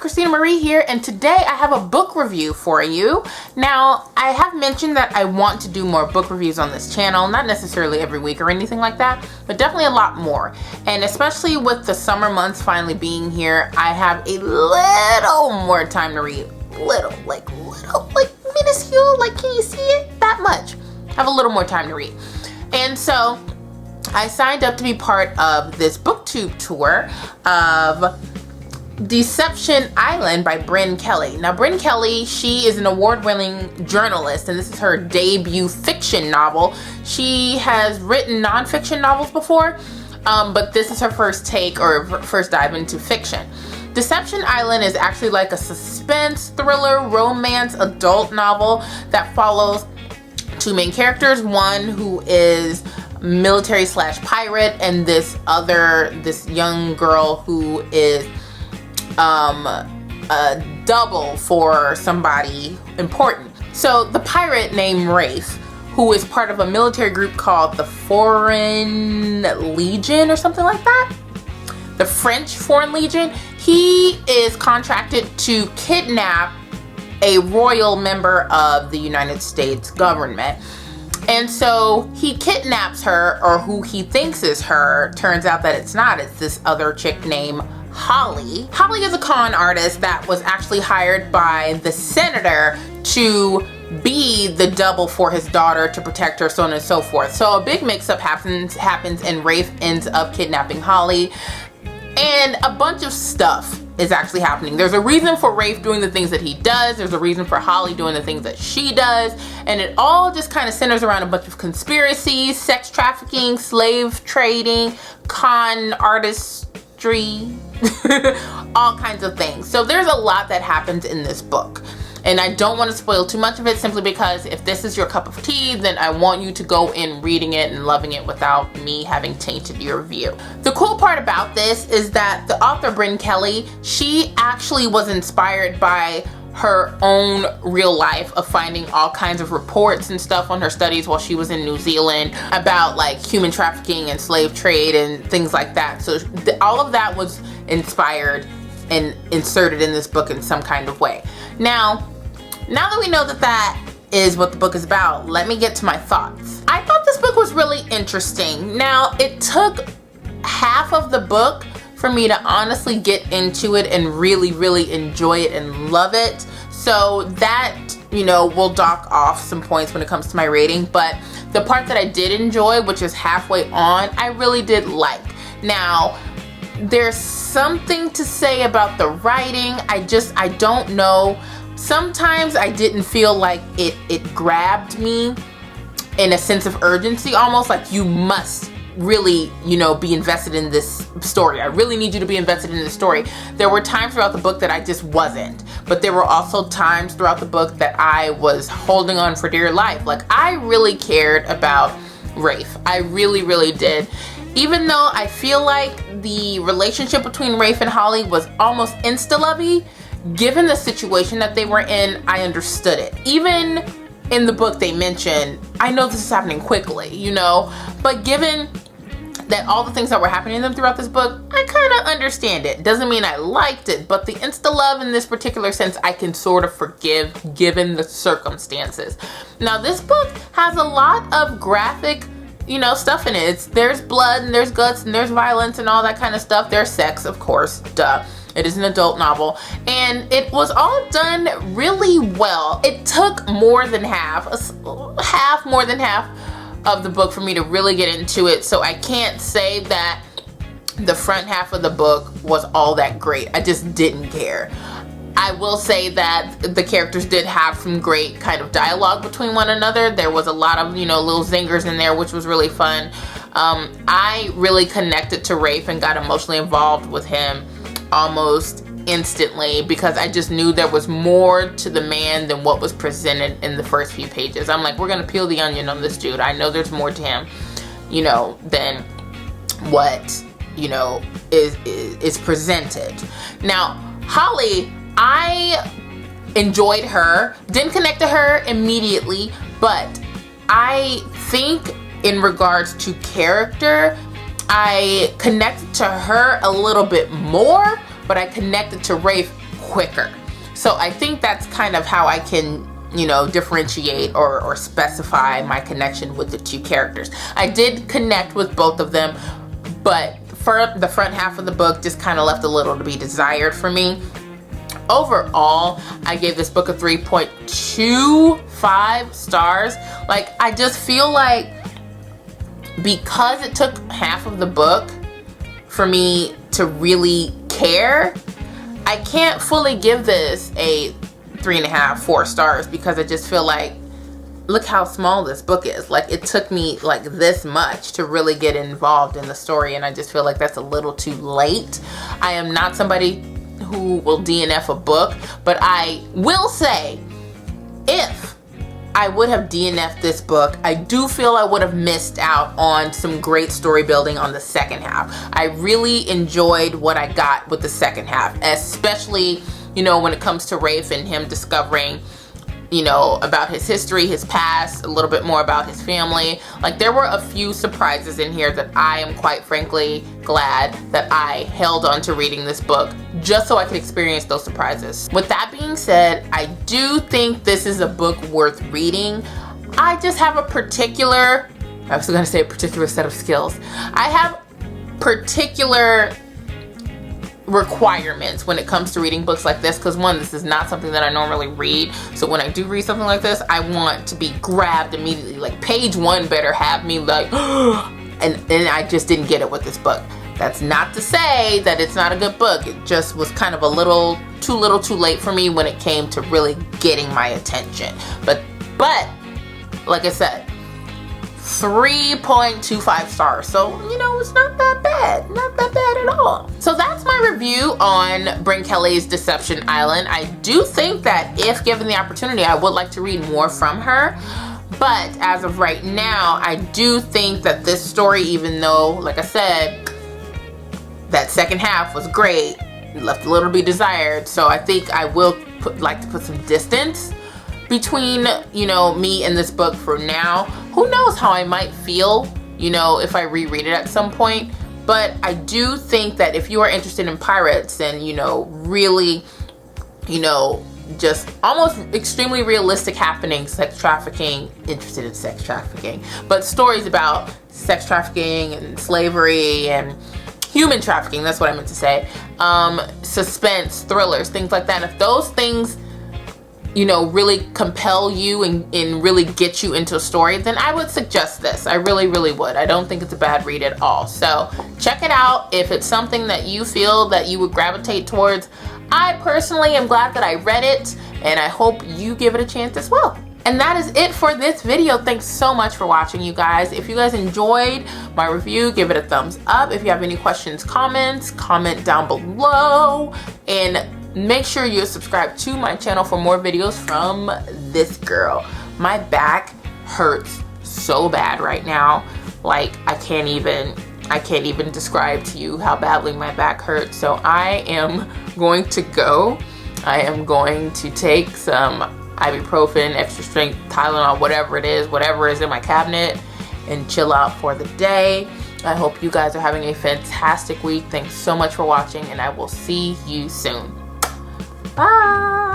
Christina Marie here, and today I have a book review for you. Now, I have mentioned that I want to do more book reviews on this channel, not necessarily every week or anything like that, but definitely a lot more. And especially with the summer months finally being here, I have a little more time to read. Little, like minuscule, like can you see it? That much. I have a little more time to read. And so, I signed up to be part of this booktube tour of Deception Island by Brynn Kelly. Now, Brynn Kelly, she is an award-winning journalist, and this is her debut fiction novel. She has written nonfiction novels before, but this is her first take or first dive into fiction. Deception Island is actually like a suspense, thriller, romance, adult novel that follows two main characters. One who is military / pirate, and this young girl who is a double for somebody important. So the pirate named Rafe, who is part of a military group called the Foreign Legion or something like that, the French Foreign Legion, he is contracted to kidnap a royal member of the United States government. And so he kidnaps her, or who he thinks is her. Turns out that it's not. It's this other chick named Holly. Holly is a con artist that was actually hired by the senator to be the double for his daughter to protect her, so on and so forth. So a big mix-up happens and Rafe ends up kidnapping Holly. And a bunch of stuff is actually happening. There's a reason for Rafe doing the things that he does. There's a reason for Holly doing the things that she does. And it all just kind of centers around a bunch of conspiracies, sex trafficking, slave trading, con artistry, all kinds of things. So there's a lot that happens in this book. And I don't want to spoil too much of it, simply because if this is your cup of tea, then I want you to go in reading it and loving it without me having tainted your view. The cool part about this is that the author, Brynn Kelly, she actually was inspired by her own real life of finding all kinds of reports and stuff on her studies while she was in New Zealand about like human trafficking and slave trade and things like that. So all of that was inspired and inserted in this book in some kind of way. Now that we know that that is what the book is about, let me get to my thoughts. I thought this book was really interesting. Now, it took half of the book for me to honestly get into it and really, really enjoy it and love it. So that, will dock off some points when it comes to my rating. But the part that I did enjoy, which is halfway on, I really did like. Now, there's something to say about the writing. I don't know. Sometimes I didn't feel like it grabbed me in a sense of urgency, almost like you must really, be invested in this story. I really need you to be invested in this story. There were times throughout the book that I just wasn't, but there were also times throughout the book that I was holding on for dear life. Like, I really cared about Rafe. I really, really did. Even though I feel like the relationship between Rafe and Holly was almost insta-lovey, given the situation that they were in, I understood it. Even in the book they mentioned, I know this is happening quickly, but given that all the things that were happening to them throughout this book, I kind of understand it. Doesn't mean I liked it, but the insta-love in this particular sense, I can sort of forgive given the circumstances. Now, this book has a lot of graphic stuff in it. There's blood and there's guts and there's violence and all that kind of stuff. There's sex, of course, duh. It is an adult novel, and it was all done really well. It took more than half of the book for me to really get into it, so I can't say that the front half of the book was all that great. I just didn't care. I will say that the characters did have some great kind of dialogue between one another. There was a lot of, little zingers in there, which was really fun. I really connected to Rafe and got emotionally involved with him almost instantly, because I just knew there was more to the man than what was presented in the first few pages. I'm like, we're gonna peel the onion on this dude. I know there's more to him, than what, is presented. Now, Holly, I enjoyed her, didn't connect to her immediately, but I think in regards to character, I connected to her a little bit more, but I connected to Rafe quicker. So I think that's kind of how I can, you know, differentiate or specify my connection with the two characters. I did connect with both of them, but for the front half of the book just kind of left a little to be desired for me. Overall, I gave this book a 3.25 stars. Like, I just feel like because it took half of the book for me to really care, I can't fully give this a 3.5, 4 stars, because I just feel like, look how small this book is. Like, it took me like this much to really get involved in the story, and I just feel like that's a little too late. I am not somebody who will DNF a book, but I will say, if I would have DNF'd this book, I do feel I would have missed out on some great story building on the second half. I really enjoyed what I got with the second half, especially, you know, when it comes to Rafe and him discovering, you know, about his history, his past, a little bit more about his family. Like, there were a few surprises in here that I am quite frankly glad that I held on to reading this book just so I could experience those surprises. With that being said, I do think this is a book worth reading. I just have a particular, I was gonna say a particular set of skills. I have particular requirements when it comes to reading books like this, because one, this is not something that I normally read. So when I do read something like this, I want to be grabbed immediately. Like, page 1 better have me like and I just didn't get it with this book. That's not to say that it's not a good book. It just was kind of a little too late for me when it came to really getting my attention. But like I said, 3.25 stars. So, you know, it's not that bad. Not that bad at all. So that's my review on Brynn Kelly's Deception Island. I do think that if given the opportunity, I would like to read more from her. But as of right now, I do think that this story, even though, like I said, that second half was great, it left a little to be desired. So I think I will like to put some distance between, you know, me and this book for now. Who knows how I might feel, you know, if I reread it at some point. But I do think that if you are interested in pirates and, you know, really, you know, just almost extremely realistic happenings, sex trafficking, interested in sex trafficking, but stories about sex trafficking and slavery and human trafficking, that's what I meant to say, suspense, thrillers, things like that. If those things, you know, really compel you and really get you into a story, then I would suggest this. I really would. I don't think it's a bad read at all. So check it out if it's something that you feel that you would gravitate towards. I personally am glad that I read it, and I hope you give it a chance as well. And that is it for this video. Thanks so much for watching, you guys. If you guys enjoyed my review, give it a thumbs up. If you have any questions, comments, comment down below. And make sure you subscribe to my channel for more videos from this girl. My back hurts so bad right now. Like, I can't even describe to you how badly my back hurts. So I am going to go. I am going to take some ibuprofen, extra strength Tylenol, whatever it is, whatever is in my cabinet, and chill out for the day. I hope you guys are having a fantastic week. Thanks so much for watching, and I will see you soon. Bye.